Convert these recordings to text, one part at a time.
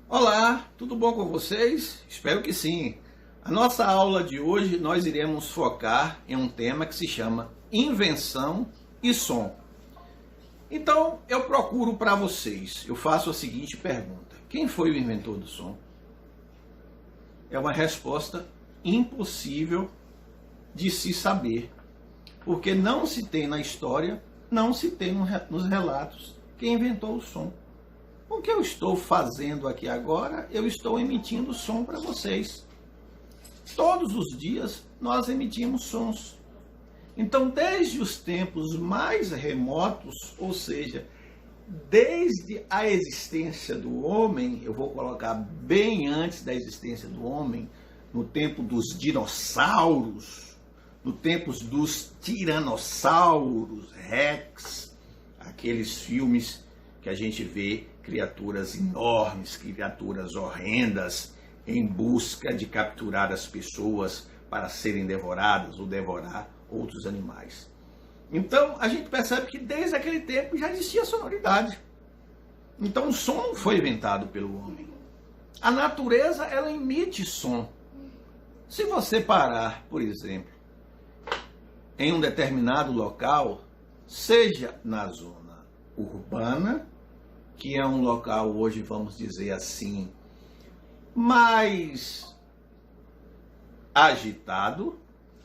Olá, tudo bom com vocês? Espero que sim. A nossa aula de hoje nós iremos focar em um tema que se chama invenção e som. Então eu procuro para vocês, eu faço a seguinte pergunta: quem foi o inventor do som? É uma resposta impossível de se saber, porque não se tem na história, não se tem nos relatos quem inventou o som. O que eu estou fazendo aqui agora, eu estou emitindo som para vocês. Todos os dias nós emitimos sons. Então, desde os tempos mais remotos, ou seja, desde a existência do homem, eu vou colocar bem antes da existência do homem, no tempo dos dinossauros, no tempo dos tiranossauros, Rex, aqueles filmes que a gente vê criaturas enormes, criaturas horrendas, em busca de capturar as pessoas para serem devoradas ou devorar outros animais. Então, a gente percebe que desde aquele tempo já existia sonoridade. Então, o som não foi inventado pelo homem. A natureza, ela emite som. Se você parar, por exemplo, em um determinado local, seja na zona urbana, que é um local hoje, vamos dizer assim, mais agitado,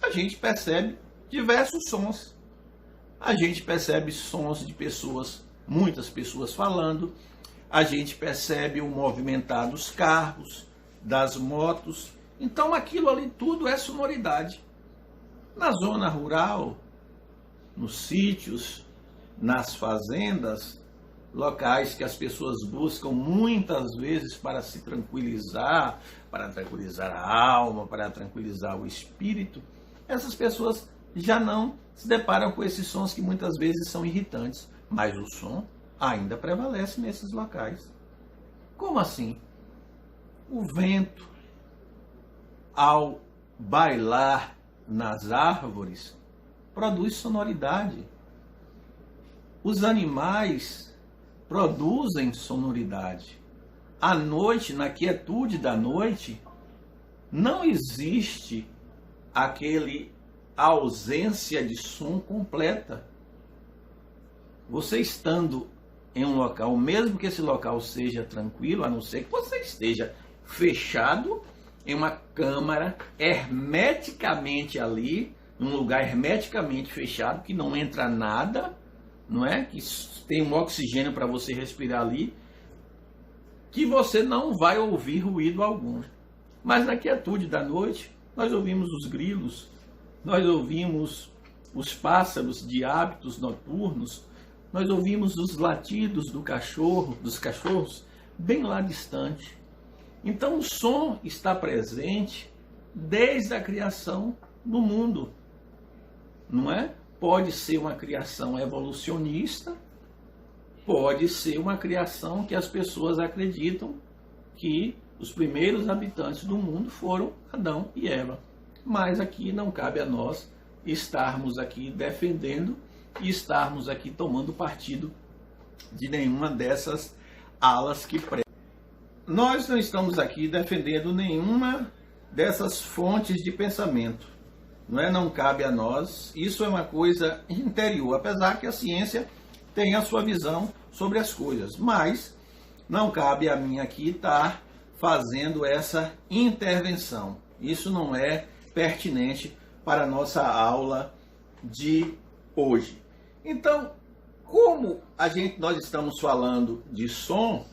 a gente percebe diversos sons. A gente percebe sons de pessoas, muitas pessoas falando, a gente percebe o movimentar dos carros, das motos. Então aquilo ali tudo é sonoridade. Na zona rural, nos sítios, nas fazendas, locais que as pessoas buscam muitas vezes para se tranquilizar, para tranquilizar a alma, para tranquilizar o espírito, essas pessoas já não se deparam com esses sons que muitas vezes são irritantes, mas o som ainda prevalece nesses locais. Como assim? O vento, ao bailar nas árvores, produz sonoridade. Os animais produzem sonoridade. À noite, na quietude da noite, não existe aquele ausência de som completa. Você estando em um local, mesmo que esse local seja tranquilo, a não ser que você esteja fechado em uma câmara hermeticamente ali, num lugar hermeticamente fechado, que não entra nada, não é? Que tem um oxigênio para você respirar ali, que você não vai ouvir ruído algum. Mas na quietude da noite, nós ouvimos os grilos, nós ouvimos os pássaros de hábitos noturnos, nós ouvimos os latidos dos cachorros, bem lá distante. Então o som está presente desde a criação do mundo, não é? Pode ser uma criação evolucionista, pode ser uma criação que as pessoas acreditam que os primeiros habitantes do mundo foram Adão e Eva. Mas aqui não cabe a nós estarmos aqui defendendo e estarmos aqui tomando partido de nenhuma dessas alas que pregam. Nós não estamos aqui defendendo nenhuma dessas fontes de pensamento. Não cabe a nós, isso é uma coisa interior, apesar que a ciência tem a sua visão sobre as coisas, mas não cabe a mim aqui estar fazendo essa intervenção. Isso não é pertinente para a nossa aula de hoje. Então, como nós estamos falando de som,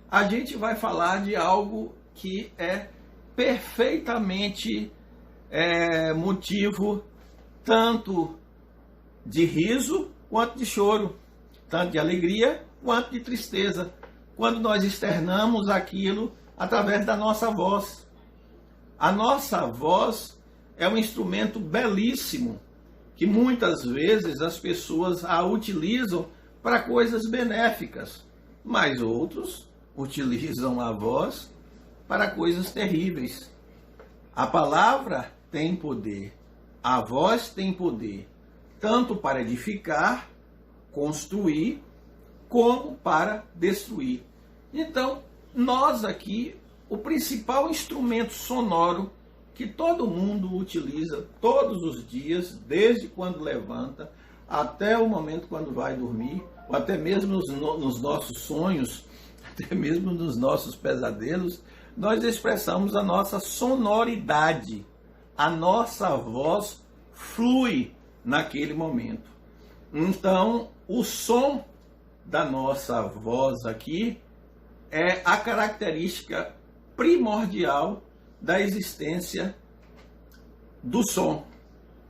a gente vai falar de algo que é perfeitamente motivo tanto de riso quanto de choro, tanto de alegria quanto de tristeza, quando nós externamos aquilo através da nossa voz. A nossa voz é um instrumento belíssimo, que muitas vezes as pessoas a utilizam para coisas benéficas, mas outros utilizam a voz para coisas terríveis. A palavra tem poder, a voz tem poder, tanto para edificar, construir, como para destruir. Então, nós aqui, o principal instrumento sonoro que todo mundo utiliza todos os dias, desde quando levanta até o momento quando vai dormir, ou até mesmo nos nossos sonhos, até mesmo nos nossos pesadelos, nós expressamos a nossa sonoridade. A nossa voz flui naquele momento. Então, o som da nossa voz aqui é a característica primordial da existência do som.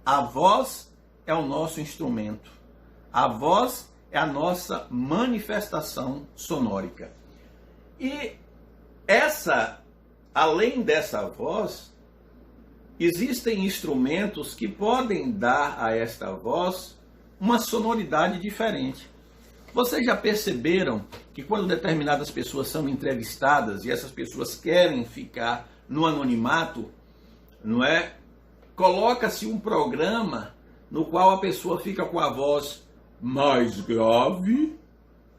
A voz é o nosso instrumento. A voz é a nossa manifestação sonórica. E além dessa voz, existem instrumentos que podem dar a esta voz uma sonoridade diferente. Vocês já perceberam que quando determinadas pessoas são entrevistadas e essas pessoas querem ficar no anonimato, não é? Coloca-se um programa no qual a pessoa fica com a voz mais grave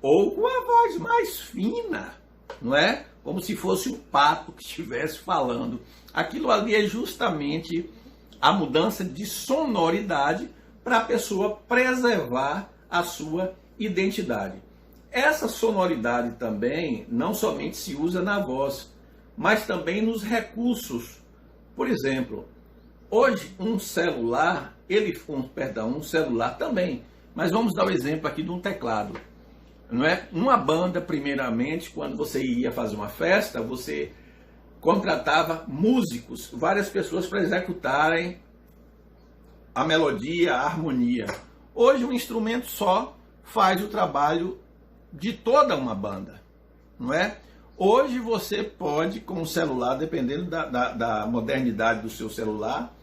ou com a voz mais fina, não é? Como se fosse um pato que estivesse falando. Aquilo ali é justamente a mudança de sonoridade para a pessoa preservar a sua identidade. Essa sonoridade também não somente se usa na voz, mas também nos recursos. Por exemplo, hoje um celular também, mas vamos dar o exemplo aqui de um teclado. Não é? Uma banda, primeiramente, quando você ia fazer uma festa, você contratava músicos, várias pessoas para executarem a melodia, a harmonia. Hoje um instrumento só faz o trabalho de toda uma banda, não é? Hoje você pode, com o celular, dependendo da modernidade do seu celular,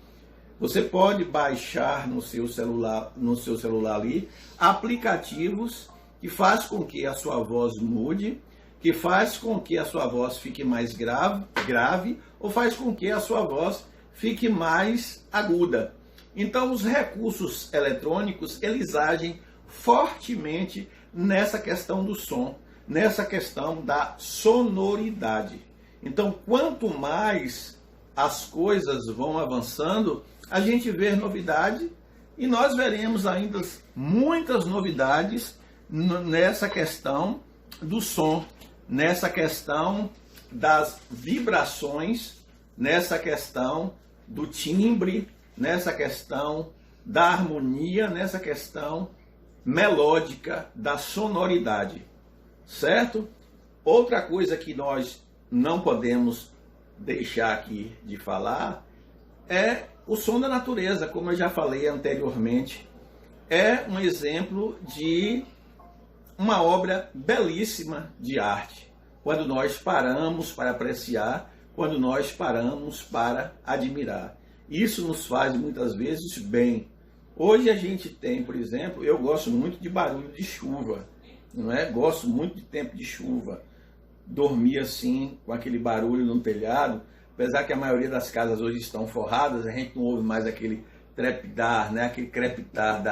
você pode baixar no seu celular ali aplicativos que faz com que a sua voz mude, que faz com que a sua voz fique mais grave ou faz com que a sua voz fique mais aguda. Então, os recursos eletrônicos, eles agem fortemente nessa questão do som, nessa questão da sonoridade. Então, quanto mais as coisas vão avançando, a gente vê novidade e nós veremos ainda muitas novidades nessa questão do som, nessa questão das vibrações, nessa questão do timbre, nessa questão da harmonia, nessa questão melódica da sonoridade, certo? Outra coisa que nós não podemos deixar aqui de falar é o som da natureza, como eu já falei anteriormente. É um exemplo de uma obra belíssima de arte, quando nós paramos para apreciar, quando nós paramos para admirar. Isso nos faz muitas vezes bem. Hoje a gente tem, por exemplo, eu gosto muito de barulho de chuva, não é? Gosto muito de tempo de chuva. Dormir assim, com aquele barulho no telhado, apesar que a maioria das casas hoje estão forradas, a gente não ouve mais aquele trepidar, né? Aquele crepitar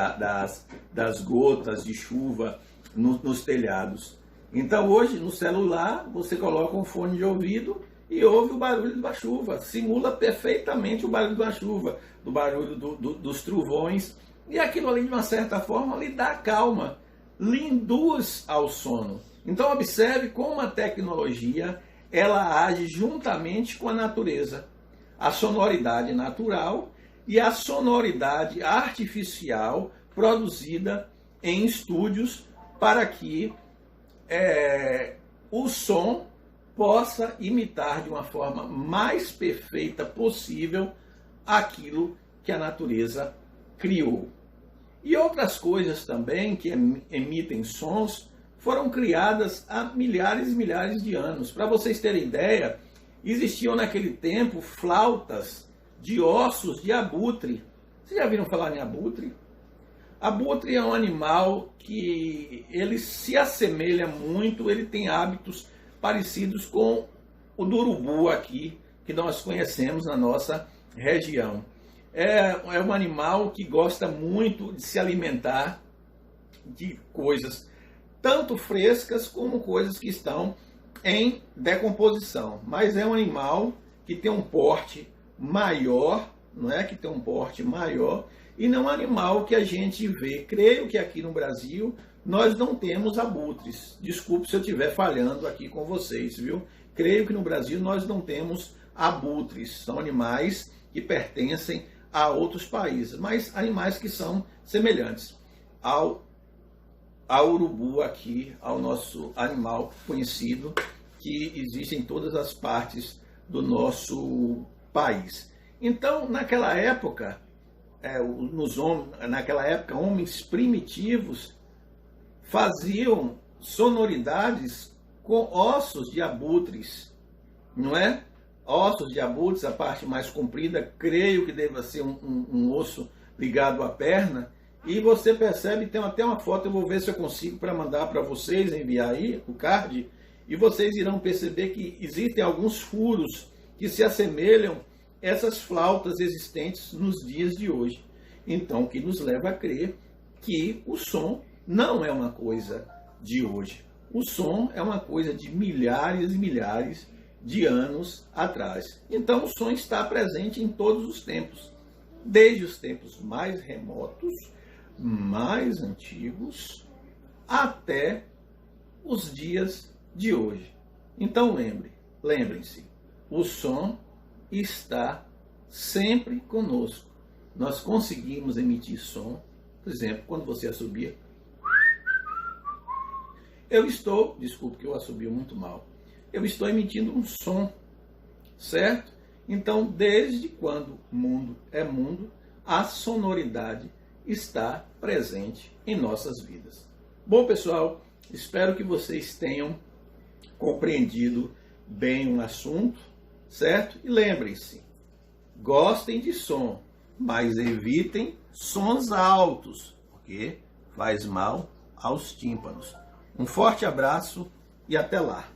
das gotas de chuva nos telhados. Então hoje no celular você coloca um fone de ouvido e ouve o barulho da chuva, simula perfeitamente o barulho da chuva, do barulho dos trovões, e aquilo ali de uma certa forma lhe dá calma, lhe induz ao sono. Então observe como a tecnologia ela age juntamente com a natureza, a sonoridade natural e a sonoridade artificial produzida em estúdios para que o som possa imitar de uma forma mais perfeita possível aquilo que a natureza criou. E outras coisas também que emitem sons foram criadas há milhares e milhares de anos. Para vocês terem ideia, existiam naquele tempo flautas de ossos de abutre. Vocês já viram falar em abutre? Abutre é um animal que ele se assemelha muito, ele tem hábitos parecidos com o do urubu aqui, que nós conhecemos na nossa região. É um animal que gosta muito de se alimentar de coisas tanto frescas como coisas que estão em decomposição, mas é um animal que tem um porte maior, não é? Que tem um porte maior e não é um animal que a gente vê. Creio que aqui no Brasil nós não temos abutres. Desculpe se eu estiver falhando aqui com vocês, viu? Creio que no Brasil nós não temos abutres. São animais que pertencem a outros países, mas animais que são semelhantes ao urubu aqui, ao nosso animal conhecido, que existe em todas as partes do nosso país. Então, naquela época, homens primitivos faziam sonoridades com ossos de abutres, não é? Ossos de abutres, a parte mais comprida, creio que deva ser um osso ligado à perna, e você percebe, tem até uma foto, eu vou ver se eu consigo para mandar para vocês, enviar aí o card, e vocês irão perceber que existem alguns furos que se assemelham a essas flautas existentes nos dias de hoje. Então, o que nos leva a crer que o som não é uma coisa de hoje. O som é uma coisa de milhares e milhares de anos atrás. Então, o som está presente em todos os tempos, desde os tempos mais remotos, mais antigos, até os dias de hoje. Então, lembrem-se, o som está sempre conosco. Nós conseguimos emitir som, por exemplo, quando você assobia. Desculpe que eu assobio muito mal, eu estou emitindo um som, certo? Então, desde quando o mundo é mundo, a sonoridade está presente em nossas vidas. Bom, pessoal, espero que vocês tenham compreendido bem o assunto, certo? E lembrem-se, gostem de som, mas evitem sons altos, porque faz mal aos tímpanos. Um forte abraço e até lá!